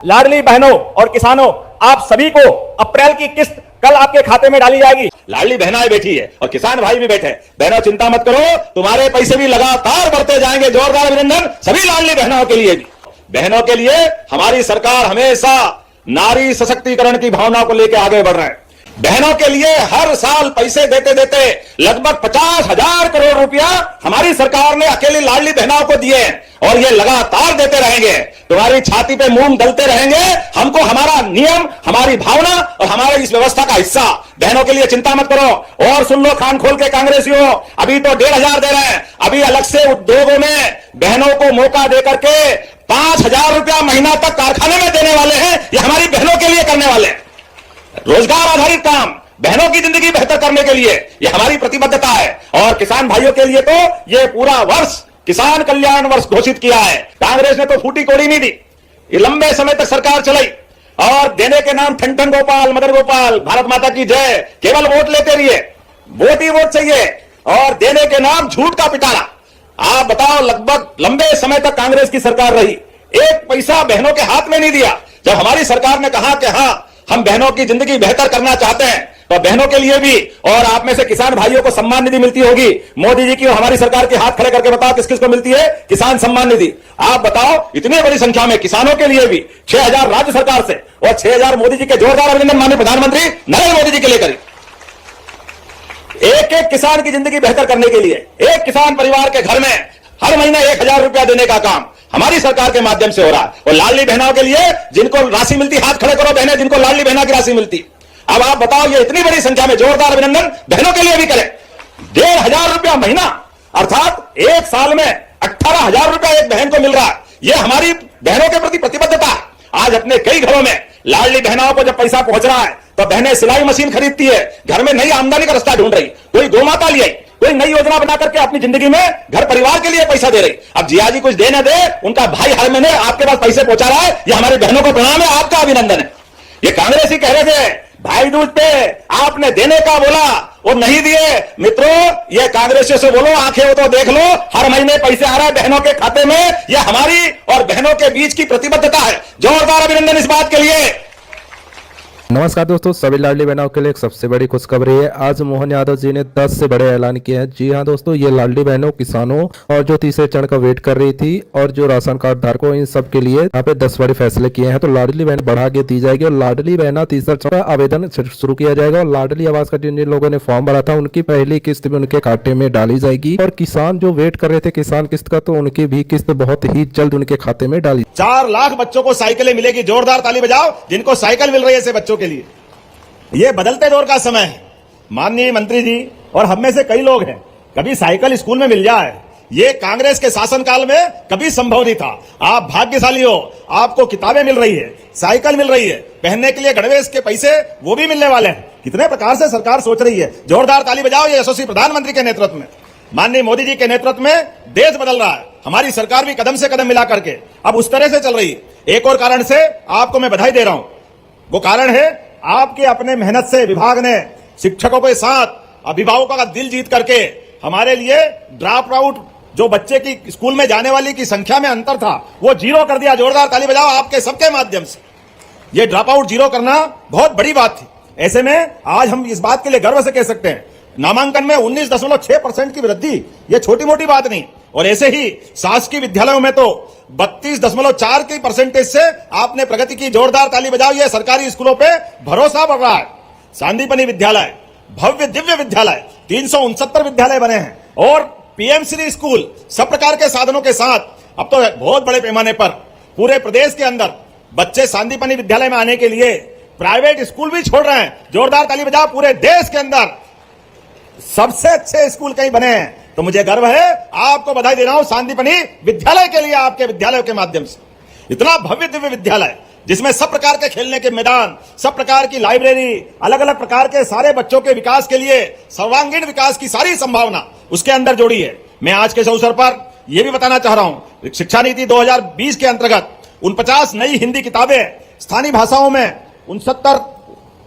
लाडली बहनों और किसानों, आप सभी को अप्रैल की किस्त कल आपके खाते में डाली जाएगी। लाडली बहनाएं बैठी है और किसान भाई भी बैठे। बहनों चिंता मत करो, तुम्हारे पैसे भी लगातार बढ़ते जाएंगे। जोरदार अभिनंदन सभी लाडली बहनों के लिए भी। बहनों के लिए हमारी सरकार हमेशा नारी सशक्तिकरण की भावना को लेकर आगे बढ़ रहे हैं। बहनों के लिए हर साल पैसे देते देते लगभग 50,000 करोड़ रुपया हमारी सरकार ने अकेली लाडली बहनों को दिए और ये लगातार देते रहेंगे। तुम्हारी छाती पे मूंग दलते रहेंगे। हमको हमारा नियम, हमारी भावना और हमारे इस व्यवस्था का हिस्सा। बहनों के लिए चिंता मत करो। और सुन लो कान खोल के कांग्रेसियों, अभी तो 1,500 दे रहे हैं। अभी अलग से उद्योगों में बहनों को मौका दे करके 5,000 रुपया महीना तक कारखाने में देने वाले हैं। ये हमारी बहनों के लिए करने वाले हैं। रोजगार आधारित काम, बहनों की जिंदगी बेहतर करने के लिए ये हमारी प्रतिबद्धता है। और किसान भाइयों के लिए तो ये पूरा वर्ष किसान कल्याण वर्ष घोषित किया है। कांग्रेस ने तो फूटी कोड़ी नहीं दी। ये लंबे समय तक सरकार चलाई और देने के नाम ठन ठन गोपाल, मदन गोपाल, भारत माता की जय, केवल वोट लेते रहिए। वोट ही वोट चाहिए और देने के नाम झूठ का पिटारा। आप बताओ, लगभग लंबे समय तक कांग्रेस की सरकार रही, एक पैसा बहनों के हाथ में नहीं दिया। जब हमारी सरकार ने कहा कि हाँ हम बहनों की जिंदगी बेहतर करना चाहते हैं, तो बहनों के लिए भी और आप में से किसान भाइयों को सम्मान निधि मिलती होगी। मोदी जी की और हमारी सरकार के हाथ खड़े करके बताओ किस किस को मिलती है किसान सम्मान निधि। आप बताओ, इतनी बड़ी संख्या में किसानों के लिए भी 6,000 राज्य सरकार से और 6,000 मोदी जी के जोरदार अभिनंदन माननीय प्रधानमंत्री नरेंद्र मोदी जी के लिए करें। एक एक किसान की जिंदगी बेहतर करने के लिए एक किसान परिवार के घर में हर महीने 1,000 रुपया देने का काम हमारी सरकार के माध्यम से हो रहा है। और लाडली बहनों के लिए जिनको राशि मिलती, हाथ खड़े करो बहनें जिनको लाडली बहना की राशि मिलती। अब आप बताओ, ये इतनी बड़ी संख्या में जोरदार अभिनंदन बहनों के लिए भी करें। 1,500 रुपया महीना अर्थात एक साल में 18,000 रुपया एक बहन को मिल रहा है। यह हमारी बहनों के प्रति प्रतिबद्धता है। आज अपने कई घरों में लाडली बहनों को जब पैसा पहुंच रहा है तो बहनें सिलाई मशीन खरीदती है, घर में नई आमदनी का रास्ता ढूंढ रही, कोई गोमाता ले आई, कोई नई योजना बना करके अपनी जिंदगी में घर परिवार के लिए पैसा दे रही। अब जिया जी कुछ दे न दे, उनका भाई हर महीने आपके पास पैसे पहुंचा रहा है। ये हमारी बहनों को प्रणाम है, आपका अभिनंदन है। ये कांग्रेसी कह रहे थे भाई दूज पे आपने देने का बोला और नहीं दिए। मित्रों, ये कांग्रेसियों से बोलो, आंखें हो तो देख लो, हर महीने पैसे आ रहा है बहनों के खाते में। ये हमारी और बहनों के बीच की प्रतिबद्धता है। जोरदार अभिनंदन इस बात के लिए। नमस्कार दोस्तों, सभी लाडली बहनों के लिए एक सबसे बड़ी खुशखबरी है। आज मोहन यादव जी ने 10 से बड़े ऐलान किए हैं। जी हां दोस्तों, ये लाडली बहनों, किसानों और जो तीसरे चरण का वेट कर रही थी और जो राशन कार्ड धारकों, इन सब के लिए यहाँ पे 10 बड़े फैसले किए हैं। तो लाडली बहन बढ़ा के दी जाएगी और लाडली बहना तीसरा चरण का आवेदन शुरू किया जाएगा। और लाडली आवास का जिन लोगों ने फॉर्म भरा था उनकी पहली किस्त भी उनके खाते में डाली जाएगी। और किसान जो वेट कर रहे थे किसान किस्त का, तो उनकी भी किस्त बहुत ही जल्द उनके खाते में डाली। 4 लाख बच्चों को साइकिलें मिलेगी। जोरदार ताली बजाओ जिनको साइकिल मिल रही है ऐसे बच्चों के लिए। ये बदलते दौर का समय है। माननीय मंत्री जी और हम में से कई लोग हैं, कभी साइकिल स्कूल में मिल जाए, ये कांग्रेस के शासनकाल में कभी संभव नहीं था। आप भाग्यशाली हो, आपको किताबें मिल रही है, साइकिल मिल रही है, पहनने के लिए गणवेश के पैसे वो भी मिलने वाले हैं। कितने प्रकार से सरकार सोच रही है। जोरदार ताली बजाओ ये यशस्वी प्रधानमंत्री के नेतृत्व में, माननीय मोदी जी के नेतृत्व में देश बदल रहा है। हमारी सरकार भी कदम से कदम मिला करके अब उस तरह से चल रही है। एक और कारण से आपको मैं बधाई दे रहा हूं। वो कारण है आपके अपने मेहनत से विभाग ने शिक्षकों के साथ अभिभावकों का दिल जीत करके हमारे लिए ड्रॉप आउट, जो बच्चे की स्कूल में जाने वाली की संख्या में अंतर था, वो 0 कर दिया। जोरदार ताली बजाओ आपके सबके माध्यम से। ये ड्रॉप आउट 0 करना बहुत बड़ी बात थी। ऐसे में आज हम इस बात के लिए गर्व से कह सकते हैं, नामांकन में 19.6% की वृद्धि, ये छोटी मोटी बात नहीं। और ऐसे ही शासकीय विद्यालयों में तो 32.4 की परसेंटेज से आपने प्रगति की। जोरदार ताली बजाओ, ये सरकारी स्कूलों पे भरोसा बढ़ रहा है। सांदीपनी विद्यालय, भव्य दिव्य विद्यालय, 369 विद्यालय बने हैं। और पीएमश्री स्कूल सब प्रकार के साधनों के साथ अब तो बहुत बड़े पैमाने पर पूरे प्रदेश के अंदर बच्चे सांदीपनी विद्यालय में आने के लिए प्राइवेट स्कूल भी छोड़ रहे हैं। जोरदार ताली बजाओ, पूरे देश के अंदर सबसे अच्छे स्कूल कहीं बने हैं। तो मुझे गर्व है, आपको बधाई दे रहा हूं सांदीपनी विद्यालय के लिए, आपके विद्यालयों के माध्यम से। इतना भव्य दिव्य विद्यालय जिसमें सब प्रकार के खेलने के मैदान, सब प्रकार की लाइब्रेरी, अलग अलग प्रकार के सारे बच्चों के विकास के लिए सर्वांगीण विकास की सारी संभावना उसके अंदर जोड़ी है। मैं आज के इस अवसर पर यह भी बताना चाह रहा हूं, शिक्षा नीति 49 के अंतर्गत 49 नई हिंदी किताबें स्थानीय भाषाओं में 69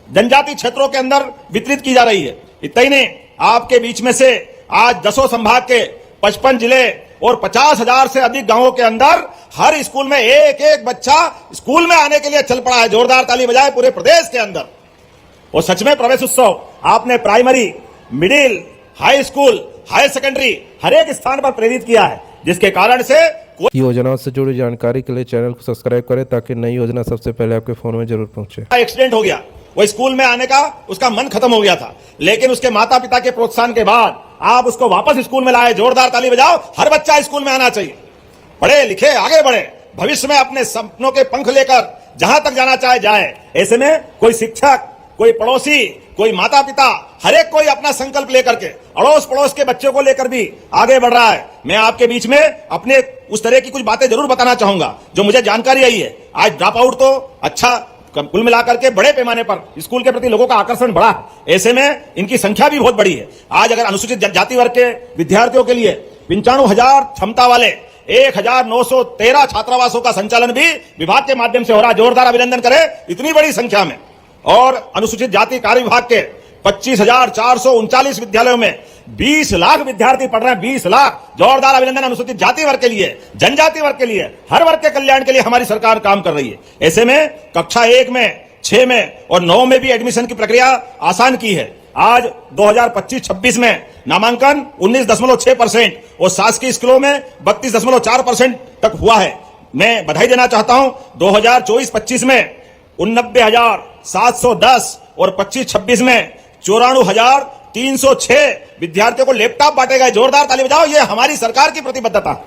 जनजाति क्षेत्रों के अंदर वितरित की जा रही है। इतना ही नहीं, आपके बीच में से आज 10 संभाग के 55 जिले और 50,000 से अधिक गांवों के अंदर हर स्कूल में एक एक बच्चा स्कूल में आने के लिए चल पड़ा है। जोरदार ताली बजाए पूरे प्रदेश के अंदर। और सच में प्रवेश उत्सव आपने primary, middle, high school, higher secondary हर एक स्थान पर प्रेरित किया है, जिसके कारण से योजनाओं से जुड़ी जानकारी के लिए चैनल को सब्सक्राइब करें ताकि नई योजना सबसे पहले आपके फोन में जरूर पहुंचे। एक्सीडेंट हो गया, वो स्कूल में आने का उसका मन खत्म हो गया था, लेकिन उसके माता पिता के प्रोत्साहन के बाद आप उसको वापस स्कूल में लाए। जोरदार ताली बजाओ। हर बच्चा स्कूल में आना चाहिए, पढ़े लिखे आगे बढ़े, भविष्य में अपने सपनों के पंख लेकर जहां तक जाना चाहे जाए। ऐसे में कोई शिक्षक, कोई पड़ोसी, कोई माता पिता, हर एक कोई अपना संकल्प लेकर के अड़ोस पड़ोस के बच्चों को लेकर भी आगे बढ़ रहा है। मैं आपके बीच में अपने उस तरह की कुछ बातें जरूर बताना चाहूंगा जो मुझे जानकारी आई है। आज ड्रॉप आउट तो अच्छा, कुल मिलाकर के बड़े पैमाने पर स्कूल के प्रति लोगों का आकर्षण बढ़ा है। ऐसे में इनकी संख्या भी बहुत बड़ी है। आज अगर अनुसूचित जाति वर्ग के विद्यार्थियों के लिए 95,000 क्षमता वाले 1,913 छात्रावासों का संचालन भी विभाग के माध्यम से हो रहा है। जोरदार अभिनंदन करें इतनी बड़ी संख्या में। और अनुसूचित जाति कार्य विभाग के 25,439 विद्यालयों में 20 लाख विद्यार्थी पढ़ रहे हैं। 20 लाख। जोरदार अभिनंदन अनुसूचित जाति वर्ग के लिए, जनजाति वर्ग के लिए, हर वर्ग के कल्याण के लिए हमारी सरकार काम कर रही है। ऐसे में कक्षा 1 में, 6 में और 9 में भी एडमिशन की प्रक्रिया आसान की है। आज 2025-26 में नामांकन 19.6% और शासकीय स्कूलों में 32.4% तक हुआ है। मैं बधाई देना चाहता हूं। 2024-25 में 89,710 और 25-26 में 94,306 विद्यार्थियों को लैपटॉप बांटे गए। जोरदार ताली बजाओ। ये हमारी सरकार की प्रतिबद्धता।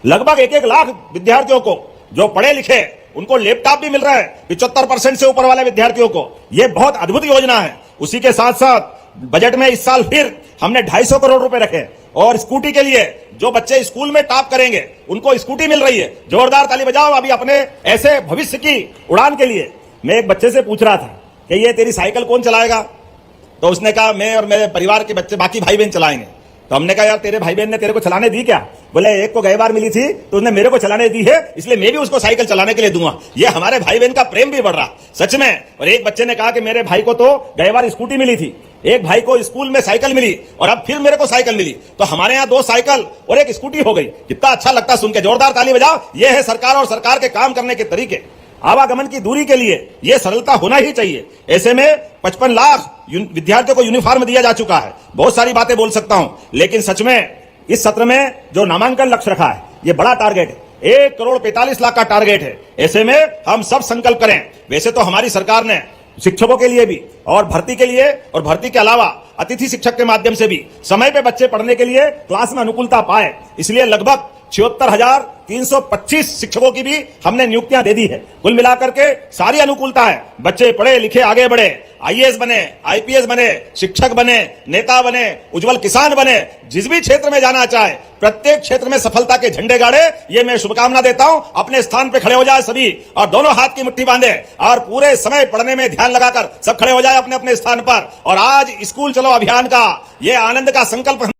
लगभग 1-1 लाख विद्यार्थियों को जो पढ़े लिखे उनको लैपटॉप भी मिल रहा है। 75% से ऊपर वाले विद्यार्थियों को। यह बहुत अद्भुत योजना है। उसी के साथ साथ बजट में इस साल फिर हमने 250 करोड़ रुपए रखे और स्कूटी के लिए जो बच्चे स्कूल में टॉप करेंगे उनको स्कूटी मिल रही है। जोरदार ताली बजाओ। अभी अपने ऐसे भविष्य की उड़ान के लिए मैं एक बच्चे से पूछ रहा था कि ये तेरी साइकिल कौन चलाएगा, तो उसने कहा मैं और मेरे परिवार के बच्चे, बाकी भाई बहन चलाएंगे। तो हमने कहा यार तेरे भाई बहन ने तेरे को चलाने दी क्या? बोले एक को गई बार मिली थी तो उसने मेरे को चलाने दी है, इसलिए मैं भी उसको साइकिल चलाने के लिए दूंगा। ये हमारे भाई बहन का प्रेम भी बढ़ रहा सच में। और एक बच्चे ने कहा कि मेरे भाई को तो गई बार स्कूटी मिली थी, एक भाई को स्कूल में साइकिल मिली और अब फिर मेरे को साइकिल मिली, तो हमारे यहाँ 2 साइकिल और 1 स्कूटी हो गई। कितना अच्छा लगता सुन के। जोरदार ताली बजाओ। यह है सरकार और सरकार के काम करने के तरीके। आवागमन की दूरी के लिए यह सरलता होना ही चाहिए। ऐसे में 55 लाख विद्यार्थियों को यूनिफॉर्म दिया जा चुका है। बहुत सारी बातें बोल सकता हूं, लेकिन सच में इस सत्र में जो नामांकन लक्ष्य रखा है यह बड़ा टारगेट है। 1,45,00,000 का टारगेट है। ऐसे में हम सब संकल्प करें। वैसे तो हमारी सरकार ने शिक्षकों के लिए भी और भर्ती के लिए और भर्ती के अलावा अतिथि शिक्षक के माध्यम से भी समय पे बच्चे पढ़ने के लिए क्लास में अनुकूलता पाए, इसलिए लगभग 76,325 शिक्षकों की भी हमने नियुक्तियां दे दी है। कुल मिलाकर के सारी अनुकूलता है। बच्चे पढ़े लिखे आगे बढ़े, आईएएस बने, आईपीएस बने, शिक्षक बने, नेता बने, उज्जवल किसान बने, जिस भी क्षेत्र में जाना चाहे प्रत्येक क्षेत्र में सफलता के झंडे गाड़े। ये मैं शुभकामना देता हूं। अपने स्थान पे खड़े हो जाए सभी और दोनों हाथ की मुट्ठी बांधे और पूरे समय पढ़ने में ध्यान लगाकर सब खड़े हो जाए अपने अपने स्थान पर। और आज स्कूल चलो अभियान का ये आनंद का संकल्प